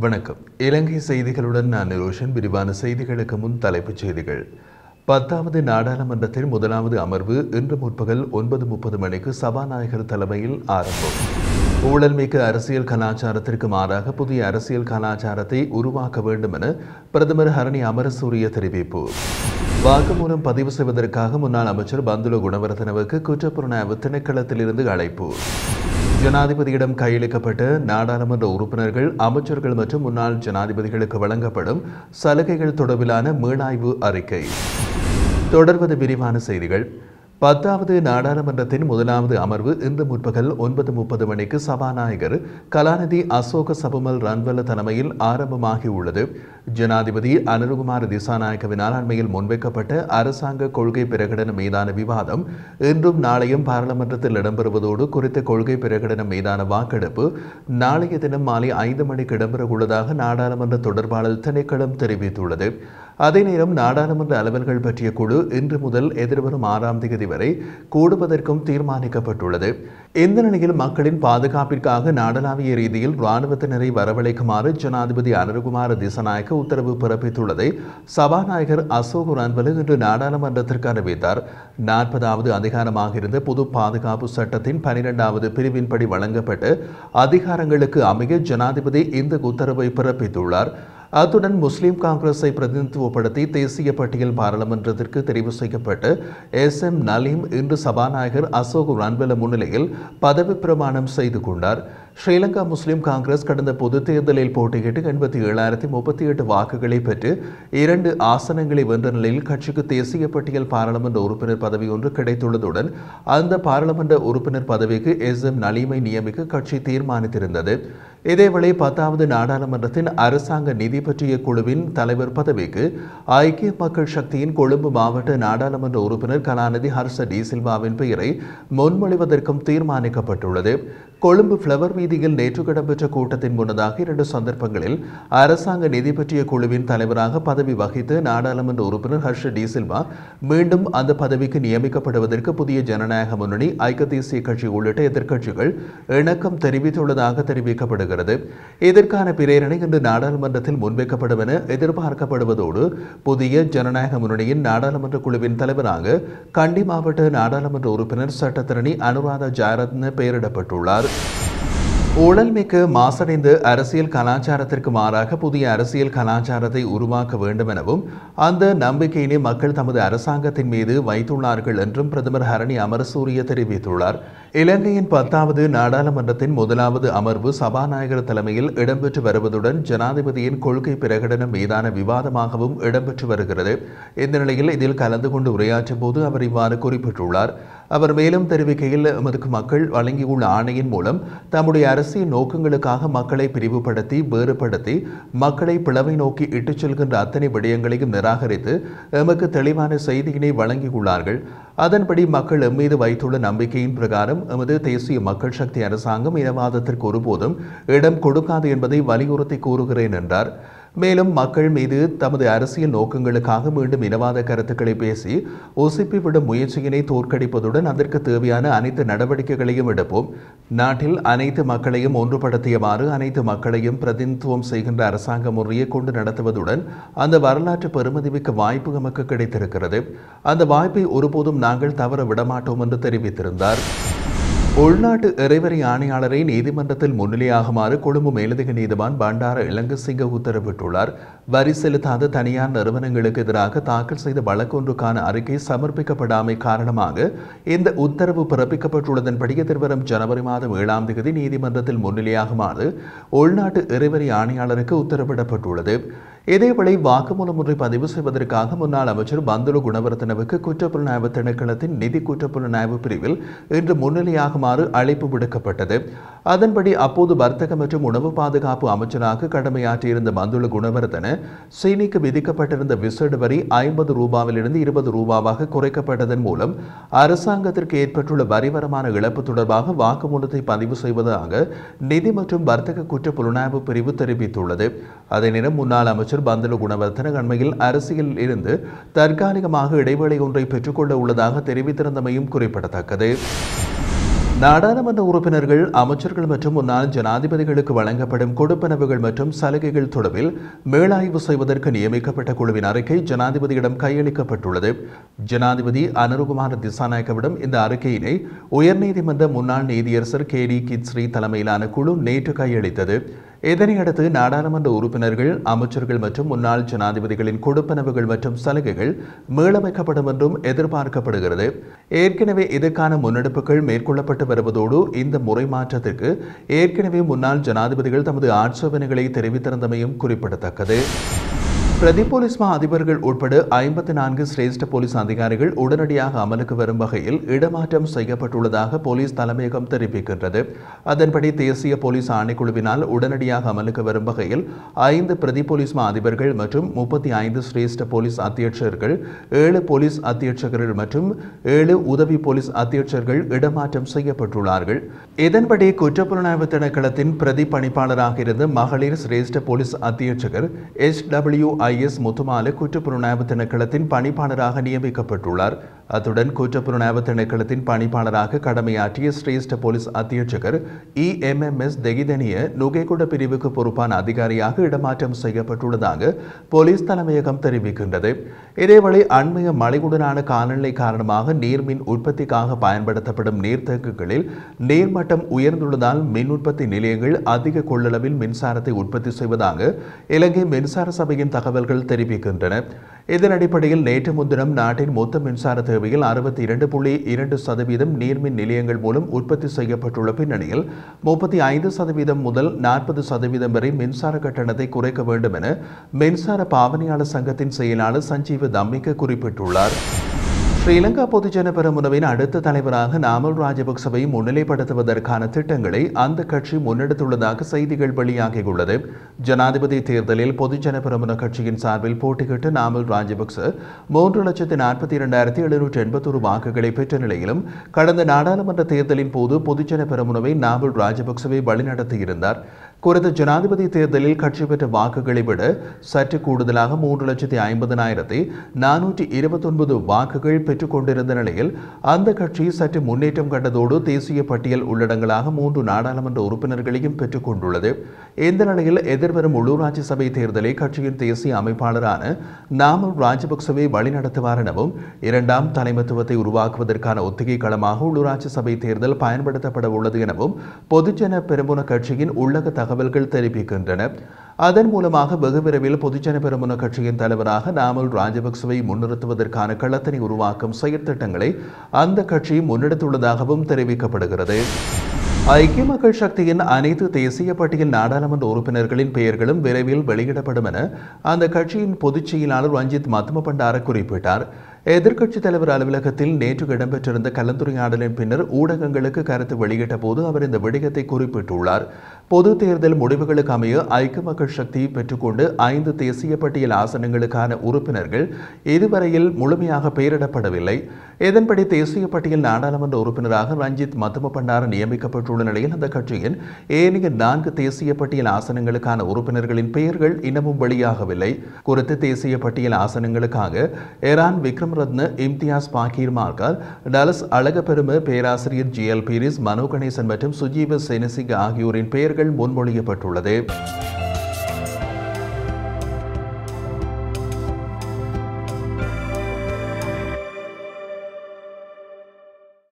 வணக்கம். இலங்கை செய்திகளுடன் நான் நிரோஷன். விரிவான செய்திகளுக்கு முன் தலைப்புச் செய்திகள். 10வது நாடாளுமன்றத்தின் முதலாவது அமர்வு இன்று முற்பகல் 9:30 மணிக்கு சபாநாயகர் தலைமையில் ஆரம்பம். ஊழல்மிக்க அரசியல் கலாச்சாரத்திற்கு மாறாக புதிய அரசியல் கலாச்சாரத்தை உருவாக்க வேண்டும் என பிரதமர் ஹரணி அமரசூரிய தெரிவிப்பு. வாக்குமூலம் பதிவு செய்வதற்காக முன்னாள் அமைச்சர் பந்துல குணவர்தனவுக்கு குற்றப்புலனாய்வு திணைக்களத்திலிருந்து அழைப்பு. ஜனாதிபதியிடம் கையளிக்கப்பட்ட நாடாளுமன்ற உறுப்பினர்கள், அமைச்சர்கள் மற்றும் முன்னாள் ஜனாதிபதிகளுக்கு வழங்கப்படும் சலுகைகள் தொடர்பிலான மீளாய்வு அறிக்கை. தொடர்வது விரிவான செய்திகள். 10வது நாடாளுமன்றத்தின் முதலாவது அமர்வு இன்று முற்பகல் 9:30 மணிக்கு சபாநாயகர் கலாநிதி அசோக சபுமல் ரன்வல தலைமையில் ஆரம்பமாகியுள்ளது. ஜனாதிபதி அனுருகுமார திசாநாயக்கவினால் அண்மையில் முன்வைக்கப்பட்ட அரசாங்க கொள்கை பிரகடனம் மீதான விவாதம் இன்றும் நாளையும் பாராளுமன்றத்தில் இடம்பெறுவதோடு குறித்த கொள்கை பிரகடனம் மீதான வாக்கெடுப்பு நாளைய தினம் மாலை 5 மணிக்கு இடம்பெறவுள்ளதாக நாடாளுமன்ற தொடர்பாளர் திணைக்களம் தெரிவித்துள்ளது. அதே நேரம் நாடாளுமன்ற அலுவல்கள் பற்றிய குழு இன்று முதல் எதிர்வரும் 6ஆம் தேதி வரை கூடுவதற்கும் தீர்மானிக்கப்பட்டுள்ளது. இந்த நிலையில் மக்களின் பாதுகாப்பிற்காக நாடளாவிய ரீதியில் இராணுவத்தினரை வரவழைக்குமாறு ஜனாதிபதி அனுருகுமார திசாநாயக்க உத்தரவு பிறப்பித்துள்ளதை சபாநாயகர் அசோக் ரன்வல இன்று நாடாளுமன்றத்திற்கு அறிவித்தார். 40வது அதிகாரமாக இருந்த பொது பாதுகாப்பு சட்டத்தின் 12வது பிரிவின்படி வழங்கப்பட்ட அதிகாரங்களுக்கு அமைய ஜனாதிபதி இந்த உத்தரவை பிறப்பித்துள்ளார். அத்துடன் முஸ்லிம் காங்கிரஸை பிரதிநிதித்துவப்படுத்தி தேசிய பட்டியல் பாராளுமன்றத்திற்கு தெரிவு செய்யப்பட்ட SM நலீம் இன்று சபாநாயகர் அசோக் ரன்வல முன்னிலையில் பதவி பிரமாணம் செய்து கொண்டார். ஸ்ரீலங்கா முஸ்லிம் காங்கிரஸ் கடந்த பொதுத் தேர்தலில் போட்டியிட்டு 87,038 வாக்குகளை பெற்று 2 ஆசனங்களை வென்ற நிலையில் கட்சிக்கு தேசிய பட்டியல் பாராளுமன்ற உறுப்பினர் பதவி ஒன்று கிடைத்துள்ளதுடன் அந்த பாராளுமன்ற உறுப்பினர் பதவிக்கு SM நலீமை நியமிக்க கட்சி தீர்மானித்திருந்தது. இதேவேளை 10வது நாடாளுமன்றத்தின் அரசாங்க நிதி பற்றிய குழுவின் தலைவர் பதவிக்கு ஐக்கிய மக்கள் சக்தியின் கொழும்பு மாவட்ட நாடாளுமன்ற உறுப்பினர் கலாநிதி ஹர்ஷ டி சில்வாவின் பெயரை முன்மொழிவதற்கும் தீர்மானிக்கப்பட்டுள்ளது. கொழும்பு பிளவர் வீதியில் நேற்று இடம்பெற்ற கூட்டத்தின் முன்னதாக 2 சந்தர்ப்பங்களில் அரசாங்க நிதி பற்றிய குழுவின் தலைவராக பதவி வகித்த நாடாளுமன்ற உறுப்பினர் ஹர்ஷ டி சில்வா மீண்டும் அந்த பதவிக்கு நியமிக்கப்படுவதற்கு புதிய ஜனநாயக முன்னணி, ஐக்கிய தேசிய கட்சி உள்ளிட்ட எதிர்க்கட்சிகள் இணக்கம் தெரிவித்துள்ளதாக தெரிவிக்கப்படுகிறது. இதற்கான பிரேரணை இன்று நாடாளுமன்றத்தில் முன்வைக்கப்படும் என எதிர்பார்க்கப்படுவதோடு புதிய ஜனநாயக முன்னணியின் நாடாளுமன்ற குழுவின் தலைவராக கண்டி மாவட்ட நாடாளுமன்ற உறுப்பினர் சட்டத்தரணி அனுராதா ஜெயரத்ன பெயரிடப்பட்டுள்ளார். ஊழல்மிக்க மாசடைந்த அரசியல் கலாச்சாரத்திற்கு மாறாக புதிய அரசியல் கலாச்சாரத்தை உருவாக்க வேண்டும் எனவும் அந்த நம்பிக்கையினை மக்கள் தமது அரசாங்கத்தின் மீது வைத்துள்ளார்கள் என்றும் பிரதமர் ஹரணி அமரசூரிய தெரிவித்துள்ளார். இலங்கையின் 10வது நாடாளுமன்றத்தின் முதலாவது அமர்வு சபாநாயகர் தலைமையில் இடம்பெற்று வருவதுடன் ஜனாதிபதியின் கொள்கை பிரகடனம் மீதான விவாதமாகவும் இடம்பெற்று வருகிறது. இந்த நிலையில் இதில் கலந்து கொண்டு உரையாற்றும் போது அவர் இவ்வாறு குறிப்பிட்டுள்ளார். அவர் மேலும் தெரிவிக்கையில், எமது மக்கள் வழங்கியுள்ள ஆணையின் மூலம் தம்முடைய அரசியல் நோக்கங்களுக்காக மக்களை பிரிவுபடுத்தி வேறுபடுத்தி மக்களை பிளவை நோக்கி இட்டுச் செல்கின்ற அத்தனை விடயங்களையும் நிராகரித்து எமக்கு தெளிவான செய்தியினை வழங்கியுள்ளார்கள். அதன்படி மக்கள் எம்மீது வைத்துள்ள நம்பிக்கையின் பிரகாரம் எமது தேசிய மக்கள் சக்தி அரசாங்கம் இனவாதத்திற்கு ஒருபோதும் இடம் கொடுக்காது என்பதை வலியுறுத்தி கூறுகிறேன் என்றார். மேலும் மக்கள் மீது தமது அரசியல் நோக்கங்களுக்காக மீண்டும் இனவாத கருத்துக்களை பேசி ஒசிப்பிவிடும் முயற்சியினை தோற்கடிப்பதுடன் அதற்கு தேவையான அனைத்து நடவடிக்கைகளையும் எடுப்போம். நாட்டில் அனைத்து மக்களையும் ஒன்றுபடுத்தியவாறு அனைத்து மக்களையும் பிரதிநிதித்துவம் செய்கின்ற அரசாங்க முறையை கொண்டு நடத்துவதுடன் அந்த வரலாற்று பெருமதிமிக்க வாய்ப்பு நமக்கு கிடைத்திருக்கிறது. அந்த வாய்ப்பை ஒருபோதும் நாங்கள் தவற விடமாட்டோம் என்று தெரிவித்திருந்தார். உள்நாட்டு இறைவரி ஆணையாளரை நீதிமன்றத்தில் முன்னிலையாகுமாறு கொழும்பு மேலதிக நீதிவான் பண்டார இளங்கசிங்க உத்தரவிட்டுள்ளார். வரி செலுத்தாத தனியார் நிறுவனங்களுக்கு எதிராக தாக்கல் செய்த வழக்கொன்றுக்கான அறிக்கை சமர்ப்பிக்கப்படாமை காரணமாக இந்த உத்தரவு பிறப்பிக்கப்பட்டுள்ளதன்படி எதிர்வரும் ஜனவரி மாதம் 7ஆம் தேதி நீதிமன்றத்தில் முன்னிலையாகுமாறு உள்நாட்டு இறைவரி ஆணையாளருக்கு உத்தரவிடப்பட்டுள்ளது. இதேவேளை வாக்குமூலம் ஒன்றை பதிவு செய்வதற்காக முன்னாள் அமைச்சர் பந்துல குணவர்தனவுக்கு குற்றப்புலனாய்வு திணைக்களத்தின் நிதி குற்றப்புலனாய்வு பிரிவில் இன்று முன்னிலையாகுமாறு அழைப்பு விடுக்கப்பட்டது. அதன்படி அப்போது வர்த்தக மற்றும் உணவு பாதுகாப்பு அமைச்சராக கடமையாற்றியிருந்த பந்துல குணவர்தன சீனிக்கு விதிக்கப்பட்டிருந்த விசேட வரி 50 ரூபாவிலிருந்து 20 ரூபாவாக குறைக்கப்பட்டதன் மூலம் அரசாங்கத்திற்கு ஏற்பட்டுள்ள வரி வருமான இழப்பு தொடர்பாக வாக்குமூலத்தை பதிவு செய்வதாக நிதி மற்றும் வர்த்தக குற்றப்புலனாய்வு பிரிவு தெரிவித்துள்ளது. அதே நேரம் முன்னாள் அமைச்சர் பந்துல குணவர்தன அண்மையில் அரசியலில் இருந்து தற்காலிகமாக இடைவேளை ஒன்றை பெற்றுக்கொள்ள உள்ளதாக தெரிவித்திருந்தமையும் குறிப்பிடத்தக்கது. நாடாளுமன்ற உறுப்பினர்கள் அமைச்சர்கள் மற்றும் முன்னாள் ஜனாதிபதிகளுக்கு வழங்கப்படும் கொடுப்பனவுகள் மற்றும் சலுகைகள் தொடர்பில் மேலாய்வு செய்வதற்கு நியமிக்கப்பட்ட குழுவின் அறிக்கை ஜனாதிபதியிடம் கையளிக்கப்பட்டுள்ளது. ஜனாதிபதி அனுருகுமார திசாநாயக்கவிடம் இந்த அறிக்கையினை உயர்நீதிமன்ற முன்னாள் நீதியரசர் KD கிட்ஸ்ரீ தலைமையிலான குழு நேற்று கையளித்தது. இதனையடுத்து நாடாளுமன்ற உறுப்பினர்கள் அமைச்சர்கள் மற்றும் முன்னாள் ஜனாதிபதிகளின் கொடுப்பனவுகள் மற்றும் சலுகைகள் மீளமைக்கப்படும் என்றும் எதிர்பார்க்கப்படுகிறது. ஏற்கனவே இதற்கான முன்னெடுப்புகள் மேற்கொள்ளப்பட்டு வருவதோடு இந்த முறை மாற்றத்திற்கு ஏற்கனவே முன்னாள் ஜனாதிபதிகள் தமது ஆட்சேபனைகளை தெரிவித்திருந்தமையும் குறிப்பிடத்தக்கது. பிரதி போலீஸ் மா அதிபர்கள் உட்பட 54 சிரேஷ்ட போலீஸ் அதிகாரிகள் உடனடியாக அமலுக்கு வரும் வகையில் இடமாற்றம் செய்யப்பட்டுள்ளதாக போலீஸ் தலைமையகம் தெரிவிக்கின்றது. அதன்படி தேசிய போலீஸ் ஆணைக்குழுவினால் உடனடியாக அமலுக்கு வரும் வகையில் 5 பிரதி போலீஸ் மா அதிபர்கள் மற்றும் 35 சிரேஷ்ட போலீஸ் அத்தியட்சர்கள், 7 போலீஸ் அத்தியட்சகர்கள் மற்றும் 7 உதவி போலீஸ் அத்தியட்சர்கள் இடமாற்றம் செய்யப்பட்டுள்ளார்கள். இதன்படி குற்றப்புலனாய்வு திணைக்களத்தின் பிரதி பணிப்பாளராக இருந்த மகளிர் சிரேஷ்ட போலீஸ் அத்தியட்சகர் HWIS முத்துமால குற்றப்புலனாய்வு திணைக்களத்தின் பணிப்பாளராக நியமிக்கப்பட்டுள்ளார். அத்துடன் குற்றப்புலனாய்வு திணைக்களத்தின் பணிப்பாளராக கடமையாற்றிய சிரேஷ்ட போலீஸ் அத்தியட்சகர் EMMS தெகிதனிய நுகைகுட பிரிவுக்கு பொறுப்பான அதிகாரியாக இடமாற்றம் செய்யப்பட்டுள்ளதாக போலீஸ் தலைமையகம் தெரிவிக்கின்றது. இதேவேளை அண்மைய மழையுடனான காலநிலை காரணமாக நீர்மின் உற்பத்திக்காக பயன்படுத்தப்படும் நீர்த்தேக்கங்களில் நீர்மட்டம் உயர்ந்துள்ளதால் மின் உற்பத்தி நிலையங்கள் அதிக கொள்ளளவில் மின்சாரத்தை உற்பத்தி செய்வதாக இலங்கை மின்சார சபையின் தகவல்கள் தெரிவிக்கின்றன. இதன் அடிப்படையில் நேற்று முன்தினம் நாட்டின் மொத்த மின்சார தேவையில் 62.2% நீர்மின் நிலையங்கள் மூலம் உற்பத்தி செய்யப்பட்டுள்ள பின்னணியில் 35% முதல் 40% வரை மின்சார கட்டணத்தை குறைக்க வேண்டும் என மின்சார பாவனையாளர் சங்கத்தின் செயலாளர் சஞ்சீவ தம்மிக்க குறிப்பிட்டுள்ளார். ஸ்ரீலங்கா பொதுஜன பெரமுனவின் அடுத்த தலைவராக நாமல் ராஜபக்சவை முன்னிலைப்படுத்துவதற்கான திட்டங்களை அந்த கட்சி முன்னெடுத்துள்ளதாக செய்திகள் வெளியாகியுள்ளது. ஜனாதிபதி தேர்தலில் பொதுஜன பெரமுன கட்சியின் சார்பில் போட்டியிட்டு நாமல் ராஜபக்ச 3,42,781 வாக்குகளை பெற்ற நிலையிலும் கடந்த நாடாளுமன்ற தேர்தலின் போது பொதுஜன பெரமுனவை நாமல் ராஜபக்சவை வழிநடத்தியிருந்தார். குறித்த ஜனாதிபதி தேர்தலில் கட்சி பெற்ற வாக்குகளை விட சற்று கூடுதலாக 3,50,429 வாக்குகள் பெற்றுக் கொண்டிருந்த நிலையில் அந்த கட்சி சற்று முன்னேற்றம் கண்டதோடு தேசிய பட்டியல் உள்ளடங்களாக 3 நாடாளுமன்ற உறுப்பினர்களையும் பெற்றுக் கொண்டுள்ளது. இந்த நிலையில் எதிர்வரும் உள்ளூராட்சி சபை தேர்தலை கட்சியின் தேசிய அமைப்பாளரான நாமல் ராஜபக்சவை வழிநடத்துவார் எனவும் 2ஆம் தலைமைத்துவத்தை உருவாக்குவதற்கான ஒத்திகை களமாக உள்ளூராட்சி சபை தேர்தல் பயன்படுத்தப்பட உள்ளது எனவும் பொதுஜன பெரமுன கட்சியின் உள்ளக தகவல்கள் தெரிவிக்கின்றன. அதன் மூலமாக வெகு விரைவில் பொதுஜன பெரமுன கட்சியின் தலைவராக நாமல் ராஜபக்சவை முன்னிறுத்துவதற்கான களத்தினை உருவாக்கும் செயற்திட்டங்களை அந்த கட்சி முன்னெடுத்துள்ளதாகவும் தெரிவிக்கப்படுகிறது. ஐக்கிய மக்கள் சக்தியின் அனைத்து தேசிய பட்டியல் நாடாளுமன்ற உறுப்பினர்களின் பெயர்களும் விரைவில் வெளியிடப்படும் என அந்த கட்சியின் பொதுச் செயலாளர் ரஞ்சித் மத்துமபண்டார குறிப்பிட்டார். எதிர்க்கட்சித் தலைவர் அலுவலகத்தில் நேற்று இடம்பெற்றிருந்த கலந்துரையாடலின் பின்னர் ஊடகங்களுக்கு கருத்து வெளியிட்ட போது அவர் இந்த விடயத்தை குறிப்பிட்டுள்ளார். பொது தேர்தல் முடிவுகளுக்கு அமைய ஐக்கிய மக்கள் சக்தி பெற்றுக்கொண்டு 5 தேசிய பட்டியல் ஆசனங்களுக்கான உறுப்பினர்கள் இதுவரையில் முழுமையாக பெயரிடப்படவில்லை. இதன்படி தேசிய பட்டியல் நாடாளுமன்ற உறுப்பினராக ரஞ்சித் மத்துமபண்டார நியமிக்கப்பட்டுள்ள நிலையில் அந்த கட்சியின் ஏனைய 4 தேசிய பட்டியல் ஆசனங்களுக்கான உறுப்பினர்களின் பெயர்கள் இன்னமும் வெளியாகவில்லை. குறித்த தேசிய பட்டியல் ஆசனங்களுக்காக எரான் விக்ரம் ரத்ன, இம்தியாஸ் பாக்கீர் மார்கார், டலஸ் அழகப்பெரும, பேராசிரியர் GL பீரிஸ், மனோ கணேசன் மற்றும் சுஜீவ செனசிங் ஆகியோரின் பெயர்கள் முன்மொழியப்பட்டுள்ளது.